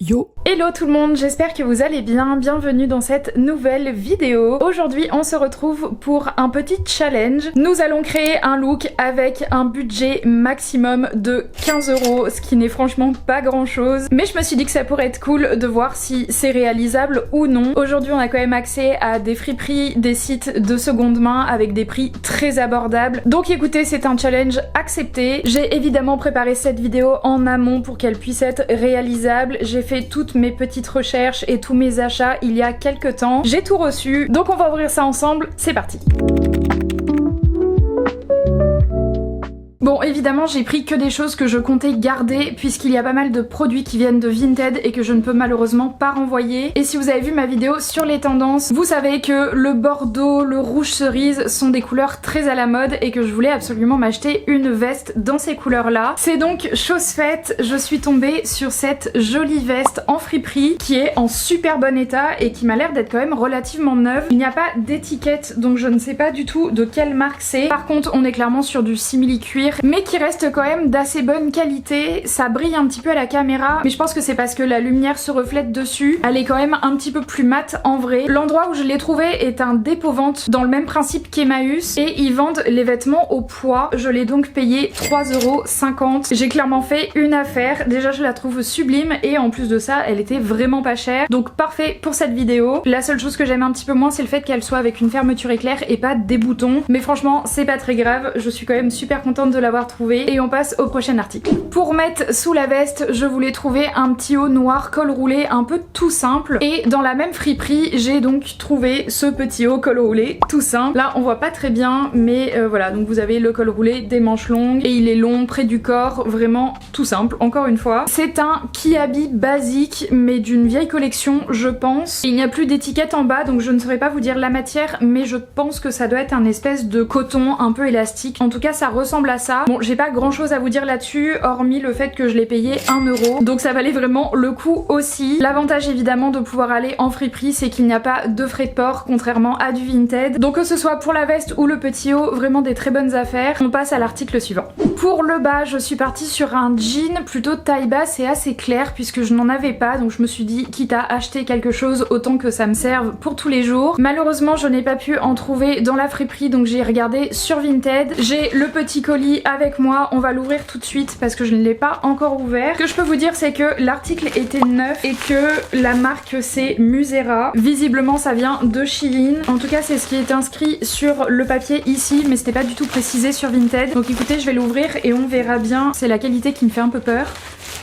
Yo! Hello tout le monde, j'espère que vous allez bien, bienvenue dans cette nouvelle vidéo. Aujourd'hui on se retrouve pour un petit challenge. Nous allons créer un look avec un budget maximum de 15 €, ce qui n'est franchement pas grand chose. Mais je me suis dit que ça pourrait être cool de voir si c'est réalisable ou non. Aujourd'hui on a quand même accès à des friperies, des sites de seconde main avec des prix très abordables. Donc écoutez, c'est un challenge accepté. J'ai évidemment préparé cette vidéo en amont pour qu'elle puisse être réalisable. J'ai fait toutes mes petites recherches et tous mes achats il y a quelques temps. J'ai tout reçu, donc on va ouvrir ça ensemble, c'est parti. Bon, évidemment, j'ai pris que des choses que je comptais garder puisqu'il y a pas mal de produits qui viennent de Vinted et que je ne peux malheureusement pas renvoyer. Et si vous avez vu ma vidéo sur les tendances, vous savez que le bordeaux, le rouge cerise sont des couleurs très à la mode et que je voulais absolument m'acheter une veste dans ces couleurs-là. C'est donc chose faite, je suis tombée sur cette jolie veste en friperie qui est en super bon état et qui m'a l'air d'être quand même relativement neuve. Il n'y a pas d'étiquette donc je ne sais pas du tout de quelle marque c'est. Par contre, on est clairement sur du simili-cuir, mais qui reste quand même d'assez bonne qualité. Ça brille un petit peu à la caméra, mais je pense que c'est parce que la lumière se reflète dessus. Elle est quand même un petit peu plus mate en vrai. L'endroit où je l'ai trouvé est un dépôt-vente dans le même principe qu'Emmaüs et ils vendent les vêtements au poids. Je l'ai donc payé 3,50 €. J'ai clairement fait une affaire. Déjà je la trouve sublime et en plus de ça elle était vraiment pas chère. Donc parfait pour cette vidéo. La seule chose que j'aime un petit peu moins c'est le fait qu'elle soit avec une fermeture éclair et pas des boutons. Mais franchement c'est pas très grave. Je suis quand même super contente de l'avoir trouvé et on passe au prochain article. Pour mettre sous la veste, je voulais trouver un petit haut noir col roulé un peu tout simple et dans la même friperie, j'ai donc trouvé ce petit haut col roulé tout simple. Là, on voit pas très bien mais voilà, donc vous avez le col roulé, des manches longues et il est long près du corps, vraiment tout simple, encore une fois. C'est un kiabi basique mais d'une vieille collection, je pense. Il n'y a plus d'étiquette en bas donc je ne saurais pas vous dire la matière mais je pense que ça doit être un espèce de coton un peu élastique. En tout cas, ça ressemble à ça. Bon, j'ai pas grand chose à vous dire là-dessus hormis le fait que je l'ai payé 1 €, donc ça valait vraiment le coup aussi. L'avantage évidemment de pouvoir aller en friperie c'est qu'il n'y a pas de frais de port contrairement à du Vinted, donc que ce soit pour la veste ou le petit haut, vraiment des très bonnes affaires. On passe à l'article suivant. Pour le bas, je suis partie sur un jean plutôt taille basse et assez clair puisque je n'en avais pas, donc je me suis dit quitte à acheter quelque chose autant que ça me serve pour tous les jours. Malheureusement je n'ai pas pu en trouver dans la friperie donc j'ai regardé sur Vinted. J'ai le petit colis avec moi, on va l'ouvrir tout de suite parce que je ne l'ai pas encore ouvert. Ce que je peux vous dire c'est que l'article était neuf et que la marque c'est Musera. Visiblement ça vient de Shein. En tout cas c'est ce qui est inscrit sur le papier ici mais c'était pas du tout précisé sur Vinted. Donc écoutez, je vais l'ouvrir et on verra bien. C'est la qualité qui me fait un peu peur.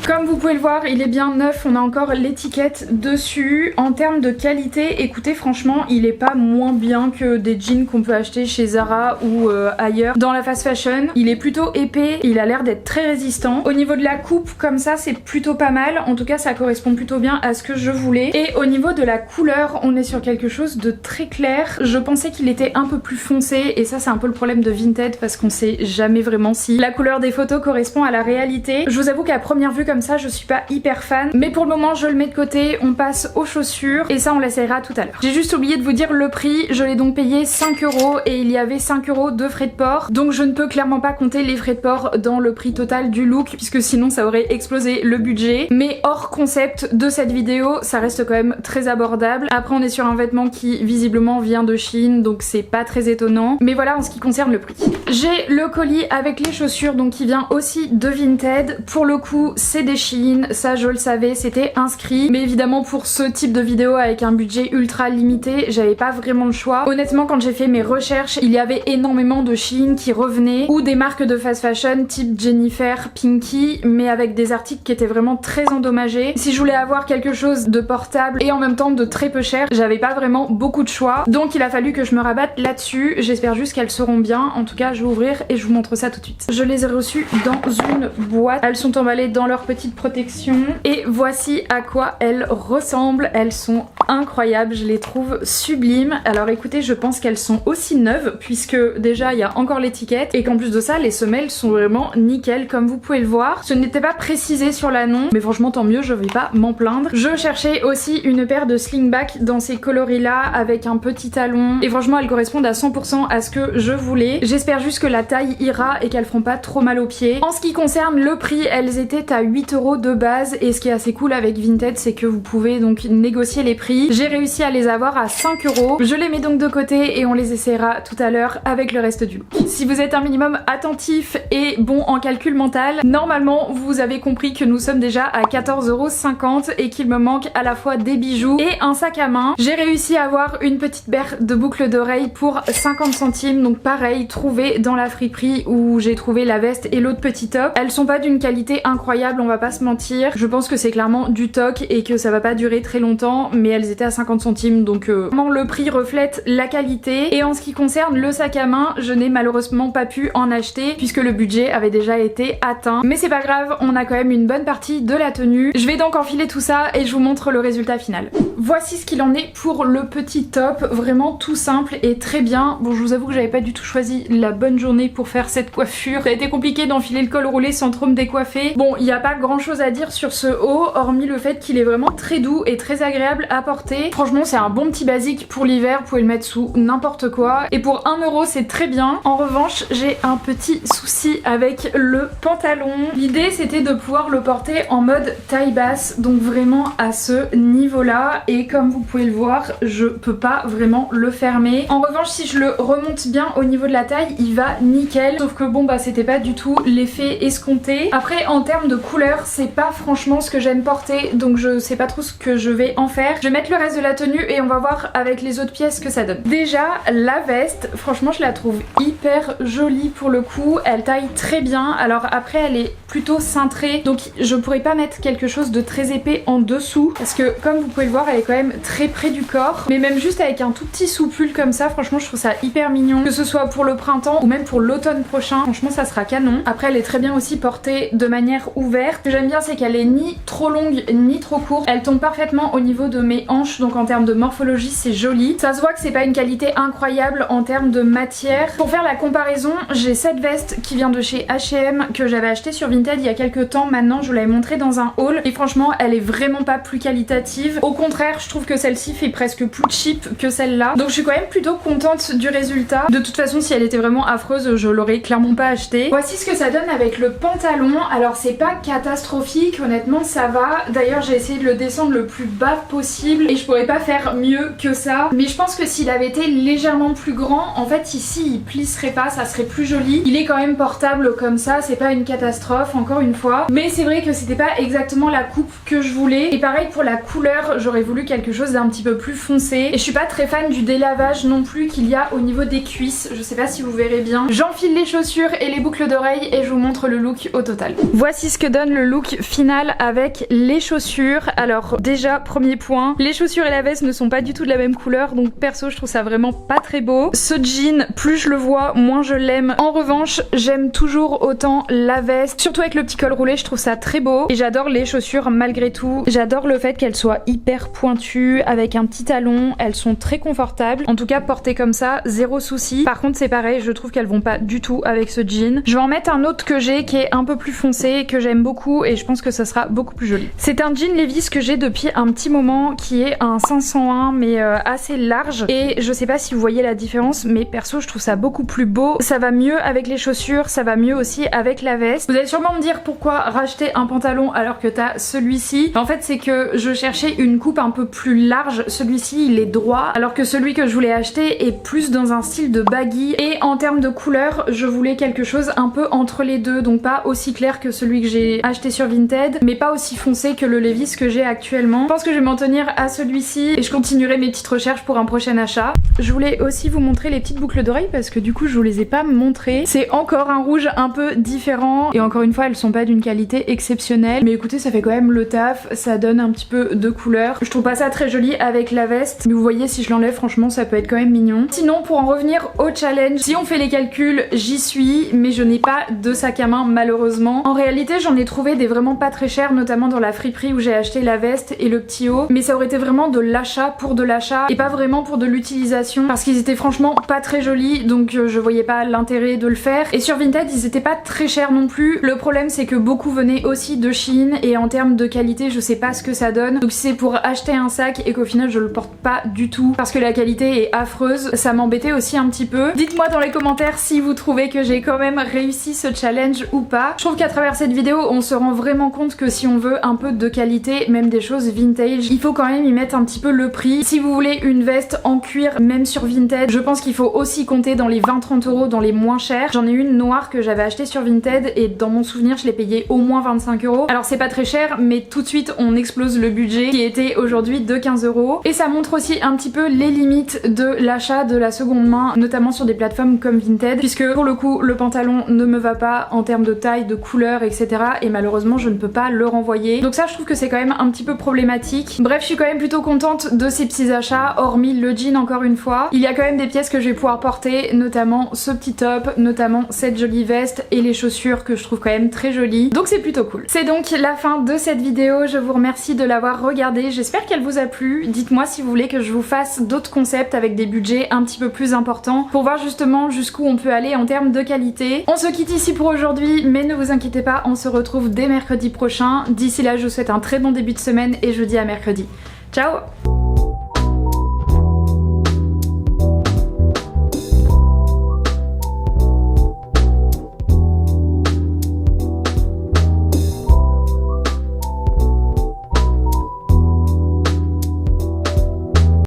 Comme vous pouvez le voir, il est bien neuf, on a encore l'étiquette dessus. En termes de qualité, écoutez franchement, il est pas moins bien que des jeans qu'on peut acheter chez Zara ou ailleurs dans la fast fashion. Il est plutôt épais, il a l'air d'être très résistant. Au niveau de la coupe, comme ça, c'est plutôt pas mal. En tout cas, ça correspond plutôt bien à ce que je voulais. Et au niveau de la couleur, on est sur quelque chose de très clair. Je pensais qu'il était un peu plus foncé et ça, c'est un peu le problème de Vinted parce qu'on sait jamais vraiment si la couleur des photos correspond à la réalité. Je vous avoue qu'à première vue comme ça je suis pas hyper fan mais pour le moment je le mets de côté. On passe aux chaussures et ça on l'essayera tout à l'heure. J'ai juste oublié de vous dire le prix, je l'ai donc payé 5 € et il y avait 5 € de frais de port, donc je ne peux clairement pas compter les frais de port dans le prix total du look puisque sinon ça aurait explosé le budget. Mais hors concept de cette vidéo, ça reste quand même très abordable. Après on est sur un vêtement qui visiblement vient de Chine donc c'est pas très étonnant, mais voilà en ce qui concerne le prix. J'ai le colis avec les chaussures donc qui vient aussi de Vinted. Pour le coup c'est des Shein, ça je le savais, c'était inscrit. Mais évidemment pour ce type de vidéo avec un budget ultra limité, j'avais pas vraiment le choix. Honnêtement quand j'ai fait mes recherches, il y avait énormément de Shein qui revenaient ou des marques de fast fashion type Jennifer, Pinky, mais avec des articles qui étaient vraiment très endommagés. Si je voulais avoir quelque chose de portable et en même temps de très peu cher, j'avais pas vraiment beaucoup de choix. Donc il a fallu que je me rabatte là-dessus. J'espère juste qu'elles seront bien. En tout cas je vais ouvrir et je vous montre ça tout de suite. Je les ai reçues dans une boîte. Elles sont emballées dans leur petite protection et voici à quoi elles ressemblent. Elles sont incroyables, je les trouve sublimes. Alors écoutez, je pense qu'elles sont aussi neuves puisque déjà il y a encore l'étiquette et qu'en plus de ça les semelles sont vraiment nickel comme vous pouvez le voir. Ce n'était pas précisé sur l'annonce mais franchement tant mieux, je vais pas m'en plaindre. Je cherchais aussi une paire de slingback dans ces coloris là avec un petit talon et franchement elles correspondent à 100% à ce que je voulais. J'espère juste que la taille ira et qu'elles feront pas trop mal aux pieds. En ce qui concerne le prix, elles étaient à 8 € de base et ce qui est assez cool avec Vinted c'est que vous pouvez donc négocier les prix. J'ai réussi à les avoir à 5 €. Je les mets donc de côté et on les essaiera tout à l'heure avec le reste du look. Si vous êtes un minimum attentif et bon en calcul mental, normalement vous avez compris que nous sommes déjà à 14,50 € et qu'il me manque à la fois des bijoux et un sac à main. J'ai réussi à avoir une petite paire de boucles d'oreilles pour 50 centimes, donc pareil, trouvée dans la friperie où j'ai trouvé la veste et l'autre petit top. Elles sont pas d'une qualité incroyable, on va pas se mentir. Je pense que c'est clairement du toc et que ça va pas durer très longtemps, mais elles étaient à 50 centimes donc vraiment le prix reflète la qualité. Et en ce qui concerne le sac à main, je n'ai malheureusement pas pu en acheter puisque le budget avait déjà été atteint. Mais c'est pas grave, on a quand même une bonne partie de la tenue. Je vais donc enfiler tout ça et je vous montre le résultat final. Voici ce qu'il en est pour le petit top, vraiment tout simple et très bien. Bon, je vous avoue que j'avais pas du tout choisi la bonne journée pour faire cette coiffure. Ça a été compliqué d'enfiler le col roulé sans trop me décoiffer. Bon, il n'y a pas grand chose à dire sur ce haut, hormis le fait qu'il est vraiment très doux et très agréable à porter. Franchement, c'est un bon petit basique pour l'hiver, vous pouvez le mettre sous n'importe quoi. Et pour 1 €, c'est très bien. En revanche, j'ai un petit souci avec le pantalon. L'idée, c'était de pouvoir le porter en mode taille basse, donc vraiment à ce niveau-là. Et comme vous pouvez le voir, je peux pas vraiment le fermer. En revanche, si je le remonte bien au niveau de la taille, il va nickel. Sauf que bon, bah c'était pas du tout l'effet escompté. Après, en termes de couleur, c'est pas franchement ce que j'aime porter, donc je sais pas trop ce que je vais en faire. Je vais mettre le reste de la tenue et on va voir avec les autres pièces ce que ça donne. Déjà, la veste, franchement, je la trouve hyper jolie pour le coup. Elle taille très bien. Alors après, elle est plutôt cintrée, donc je pourrais pas mettre quelque chose de très épais en dessous parce que comme vous pouvez le voir, elle est quand même très près du corps. Mais même juste avec un tout petit sous-pull comme ça, franchement, je trouve ça hyper mignon. Que ce soit pour le printemps ou même pour l'automne prochain, franchement, ça sera canon. Après, elle est très bien aussi portée de manière ouverte. Ce que j'aime bien, c'est qu'elle est ni trop longue ni trop courte. Elle tombe parfaitement au niveau de mes hanches, donc en termes de morphologie, c'est joli. Ça se voit que c'est pas une qualité incroyable en termes de matière. Pour faire la comparaison, j'ai cette veste qui vient de chez H&M que j'avais acheté sur Vinted il y a quelques temps. Maintenant, je vous l'avais montrée dans un haul et franchement, elle est vraiment pas plus qualitative. Au contraire, je trouve que celle-ci fait presque plus cheap que celle-là. Donc je suis quand même plutôt contente du résultat. De toute façon, si elle était vraiment affreuse, je l'aurais clairement pas achetée. Voici ce que ça donne avec le pantalon. Alors c'est pas catastrophique, honnêtement ça va. D'ailleurs, j'ai essayé de le descendre le plus bas possible et je pourrais pas faire mieux que ça. Mais je pense que s'il avait été légèrement plus grand, en fait ici il plisserait pas, ça serait plus joli. Il est quand même portable comme ça, c'est pas une catastrophe encore une fois. Mais c'est vrai que c'était pas exactement la coupe que je voulais. Et pareil pour la couleur, j'aurais voulu quelque chose d'un petit peu plus foncé. Et je suis pas très fan du délavage non plus qu'il y a au niveau des cuisses. Je sais pas si vous verrez bien. J'enfile les chaussures et les boucles d'oreilles et je vous montre le look au total. Voici ce que donne le look final avec les chaussures. Alors déjà, premier point, les chaussures et la veste ne sont pas du tout de la même couleur, donc perso je trouve ça vraiment pas très beau. Ce jean, plus je le vois, moins je l'aime. En revanche, j'aime toujours autant la veste, surtout avec le petit col roulé, je trouve ça très beau. Et j'adore les chaussures malgré tout. J'adore le fait qu'elles soient hyper pointues, avec un petit talon, elles sont très confortables. En tout cas, portées comme ça, zéro souci. Par contre, c'est pareil, je trouve qu'elles vont pas du tout avec ce jean. Je vais en mettre un autre que j'ai qui est un peu plus foncé, que j'aime beaucoup et je pense que ça sera beaucoup plus joli. C'est un jean Levi's que j'ai depuis un petit moment qui est un 501 mais assez large et je sais pas si vous voyez la différence mais perso je trouve ça beaucoup plus beau. Ça va mieux avec les chaussures, ça va mieux aussi avec la veste. Vous allez sûrement me dire pourquoi racheter un pantalon alors que t'as celui-ci. En fait c'est que je cherchais une coupe un peu plus large. Celui-ci il est droit alors que celui que je voulais acheter est plus dans un style de baggy et en termes de couleur je voulais quelque chose un peu entre les deux, donc pas aussi clair que celui que j'ai acheté sur Vinted mais pas aussi foncé que le Levi's que j'ai actuellement. Je pense que je vais m'en tenir à celui-ci et je continuerai mes petites recherches pour un prochain achat. Je voulais aussi vous montrer les petites boucles d'oreilles parce que du coup je vous les ai pas montrées. C'est encore un rouge un peu différent et encore une fois elles sont pas d'une qualité exceptionnelle mais écoutez ça fait quand même le taf, ça donne un petit peu de couleur. Je trouve pas ça très joli avec la veste, mais vous voyez si je l'enlève franchement ça peut être quand même mignon. Sinon pour en revenir au challenge, si on fait les calculs j'y suis, mais je n'ai pas de sac à main malheureusement. En réalité j'en ai trouvé des vraiment pas très chers, notamment dans la friperie où j'ai acheté la veste et le petit haut, mais ça aurait été vraiment de l'achat pour de l'achat et pas vraiment pour de l'utilisation parce qu'ils étaient franchement pas très jolis, donc je voyais pas l'intérêt de le faire. Et sur Vinted ils étaient pas très chers non plus. Le problème c'est que beaucoup venaient aussi de Chine et en termes de qualité je sais pas ce que ça donne, donc si c'est pour acheter un sac et qu'au final je le porte pas du tout parce que la qualité est affreuse, ça m'embêtait aussi un petit peu. Dites-moi dans les commentaires si vous trouvez que j'ai quand même réussi ce challenge ou pas. Je trouve qu'à travers cette vidéo on se rend vraiment compte que si on veut un peu de qualité, même des choses vintage, il faut quand même y mettre un petit peu le prix. Si vous voulez une veste en cuir même sur Vinted, je pense qu'il faut aussi compter dans les 20-30 euros, dans les moins chers. J'en ai une noire que j'avais achetée sur Vinted et dans mon souvenir je l'ai payée au moins 25 euros. Alors c'est pas très cher mais tout de suite on explose le budget qui était aujourd'hui de 15 euros. Et ça montre aussi un petit peu les limites de l'achat de la seconde main, notamment sur des plateformes comme Vinted, puisque pour le coup le pantalon ne me va pas en termes de taille, de couleur, etc. et malheureusement je ne peux pas le renvoyer. Donc ça je trouve que c'est quand même un petit peu problématique. Bref, je suis quand même plutôt contente de ces petits achats, hormis le jean encore une fois. Il y a quand même des pièces que je vais pouvoir porter, notamment ce petit top, notamment cette jolie veste et les chaussures que je trouve quand même très jolies. Donc c'est plutôt cool. C'est donc la fin de cette vidéo, je vous remercie de l'avoir regardée, j'espère qu'elle vous a plu. Dites-moi si vous voulez que je vous fasse d'autres concepts avec des budgets un petit peu plus importants pour voir justement jusqu'où on peut aller en termes de qualité. On se quitte ici pour aujourd'hui, mais ne vous inquiétez pas, on se retrouve dès mercredi prochain. D'ici là, je vous souhaite un très bon début de semaine et je vous dis à mercredi. Ciao!